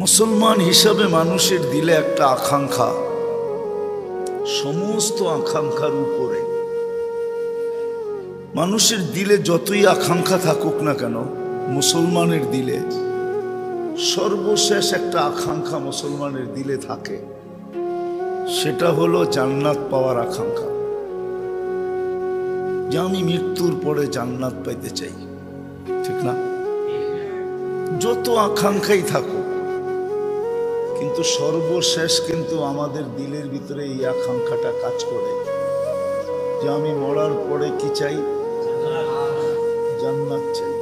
মুসলমান হিসাবে মানুষের দিলে একটা আকাঙ্ক্ষা, সমস্ত আকাঙ্ক্ষার উপরে মানুষের দিলে যতই আকাঙ্ক্ষা থাকুক না কেন, মুসলমানের দিলে সর্বশেষ একটা আকাঙ্ক্ষা মুসলমানের দিলে থাকে, সেটা হলো জান্নাত পাওয়ার আকাঙ্ক্ষা। যে আমি মৃত্যুর পরে জান্নাত পাইতে চাই, ঠিক না? যত আকাঙ্ক্ষাই থাকুক, কিন্তু সর্বশেষ কিন্তু আমাদের দিলের ভিতরে এই আকাঙ্ক্ষাটা কাজ করে যে আমি মরার পরে কি চাই? জান্নাত চাই,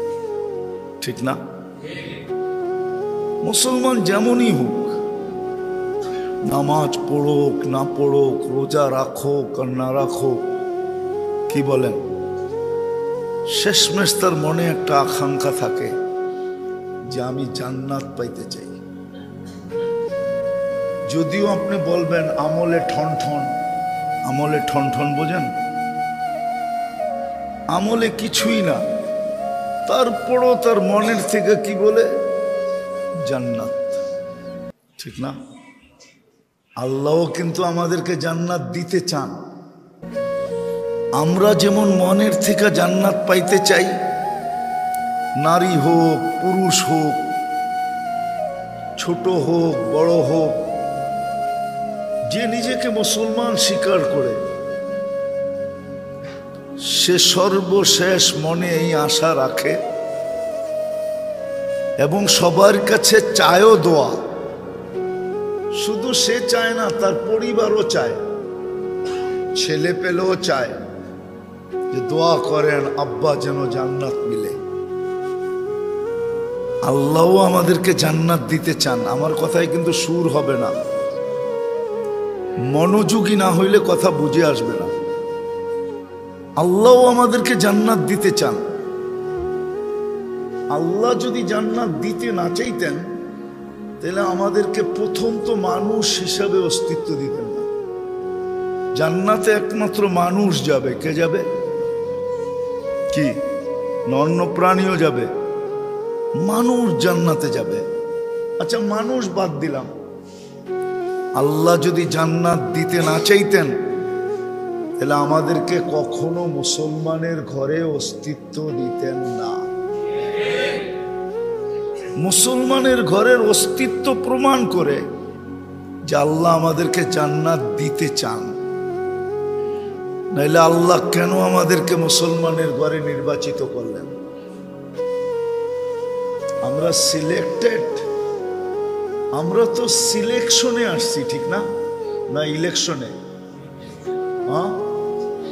ঠিক না? মুসলমান যেমনই হোক, নামাজ পড়ুক না পড়ুক, রোজা রাখুক আর না রাখুক, কি বলেন, শেষমেশ তার মনে একটা আকাঙ্ক্ষা থাকে যে আমি জান্নাত পাইতে চাই। যদিও আপনি বলবেন আমলে ঠন ঠন, আমলে ঠন ঠন বোঝেন, আমলে কিছুই না, তারপরও তার মনের থেকে কি বলে? জান্নাত, ঠিক না? আল্লাহও কিন্তু আমাদেরকে জান্নাত দিতে চান। আমরা যেমন মনের থেকে জান্নাত পাইতে চাই, নারী হোক পুরুষ হোক, ছোট হোক বড় হোক, যে নিজেকে মুসলমান স্বীকার করে সে সর্বশেষ মনে এই আশা রাখে এবং সবার কাছে চায়ও দোয়া। শুধু সে চায় না, তার পরিবারও চায়, ছেলে পেলেও চায় যে দোয়া করেন আব্বা যেন জান্নাত মিলে। আল্লাহও আমাদেরকে জান্নাত দিতে চান। আমার কথায় কিন্তু সুর হবে না, মনোযোগী না হইলে কথা বুঝে আসবে না। আল্লাহও আমাদেরকে জান্নাত দিতে চান। আল্লাহ যদি জান্নাত দিতে না চাইতেন তাহলে আমাদেরকে প্রথম তো মানুষ হিসাবে অস্তিত্ব দিতেন না। জান্নাতে একমাত্র মানুষ যাবে। কে যাবে? কি অন্য প্রাণীও যাবে? মানুষ জান্নাতে যাবে। আচ্ছা, মানুষ বাদ দিলাম, আল্লাহ যদি জান্নাত দিতে না চাইতেন তাহলে আমাদেরকে কখনো মুসলমানের ঘরে অস্তিত্ব দিতেন না। মুসলমানের ঘরের অস্তিত্ব প্রমাণ করে যে আল্লাহ আমাদেরকে জান্নাত দিতে চান। নাইলে আল্লাহ কেন আমাদেরকে মুসলমানের ঘরে নির্বাচিত করলেন? আমরা সিলেক্টেড, আমরা তো সিলেকশনে আসছি, ঠিক না? না ইলেকশনে? হ্যাঁ,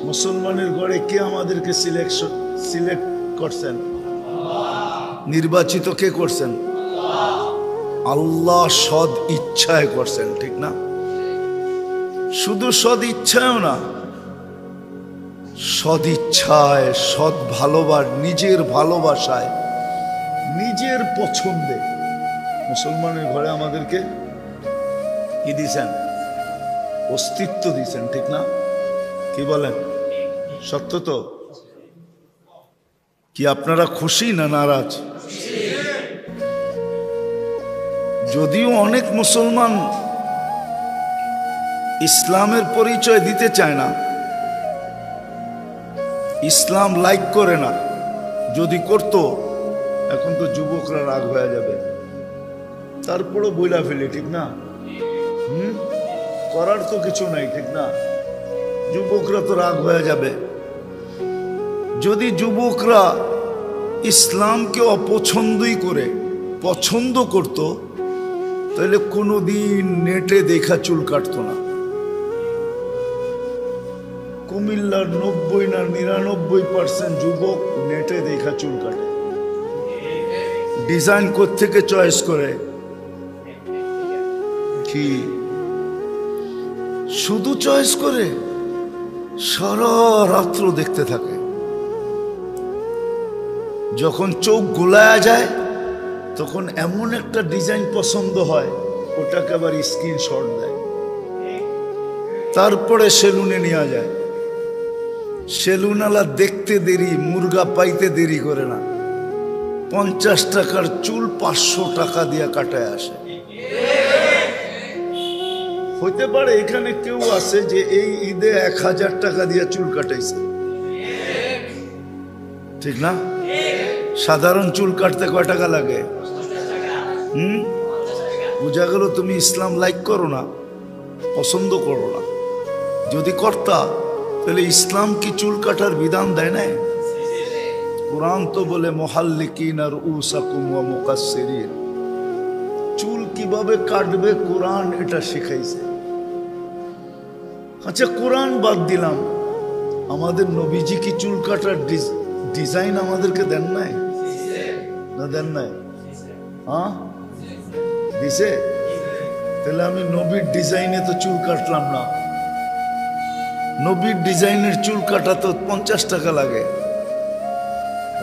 মুসলমানের ঘরে কে আমাদেরকে সিলেক্ট করছেন? নির্বাচিত কে করছেন? আল্লাহ সদ ইচ্ছায় করছেন, ঠিক না? শুধু সদ ইচ্ছায়ও না, সদ ইচ্ছায়, সদ ভালোবাসা, নিজের ভালোবাসায়, নিজের পছন্দে মুসলমানের ঘরে আমাদেরকে কি দিছেন? অস্তিত্ব দিছেন, ঠিক না? কি বলেন? সত্য তো? কি আপনারা খুশি না নারাজ? যদিও অনেক মুসলমান ইসলামের পরিচয় দিতে চায় না, ইসলাম লাইক করে না। যদি করতো, এখন তো যুবকরা রাগ হয়ে যাবে, তারপরও বইলা ফেলি, ঠিক না? করার তো কিছু নাই, ঠিক না? যুবকরা তো রাগ হয়ে যাবে। যদি যুবকরা ইসলামকে অপছন্দই করে পছন্দ করত তাহলে কোনোদিন নেটে দেখা চুল কাটতো না। কুমিল্লার 90 না 99% যুবক নেটে দেখা চুল কাটে। ডিজাইন কোত্থেকে চয়েস করে? কি শুধু চয়েস করে? সারা রাত্র দেখতে থাকে। যখন চোখ গোলায়া যায় তখন এমন একটা ডিজাইন পছন্দ হয়, ওটাকে আবার স্ক্রিনশট দেয়, তারপরে সেলুনে নেওয়া যায়। সেলুনওয়ালা দেখতে দেরি, মুরগা পাইতে দেরি করে না। 50 টাকার চুল 500 টাকা দিয়ে কাটায় আসে। হইতে পারে এখানে কেউ আছে যে এই ঈদে 1000 টাকা দিয়ে চুল কাটাইছে, ঠিক না? সাধারণ চুল কাটতে কয় টাকা লাগে? বোঝা গেল তুমি ইসলাম লাইক করো না, পছন্দ করো না। যদি করতা তাহলে ইসলাম কি চুল কাটার বিধান দেয় না? কোরআন তো বলে মুহাল্লিকিন আর রুউসাকুম ওয়া মুকাসসিরিন, চুল কিভাবে কাটবে কোরআন এটা শিখাইছে। আচ্ছা কোরআন বাদ দিলাম, আমাদের নবীজি কি চুল কাটার ডিজাইন আমাদেরকে দেন নাই? না দেন নাই? হ্যাঁ দিছে। তাহলে আমি নবীর ডিজাইনে তো চুল কাটলাম না। নবীর ডিজাইনের চুল কাটা তো 50 টাকা লাগে।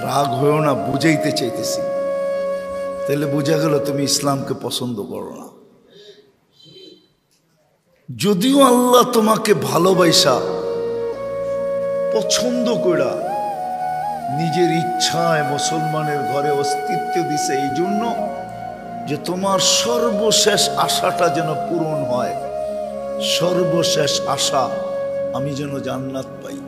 রাগ হয়েও না, বুঝাইতে চাইতেছি। তাহলে বোঝা গেল তুমি ইসলামকে পছন্দ করো না। যদিও আল্লাহ তোমাকে ভালোবাসা পছন্দ করা নিজের ইচ্ছায় মুসলমানের ঘরে অস্তিত্ব দিছে, এই জন্য যে তোমার সর্বশেষ আশাটা যেন পূরণ হয়। সর্বশেষ আশা আমি যেন জান্নাত পাই।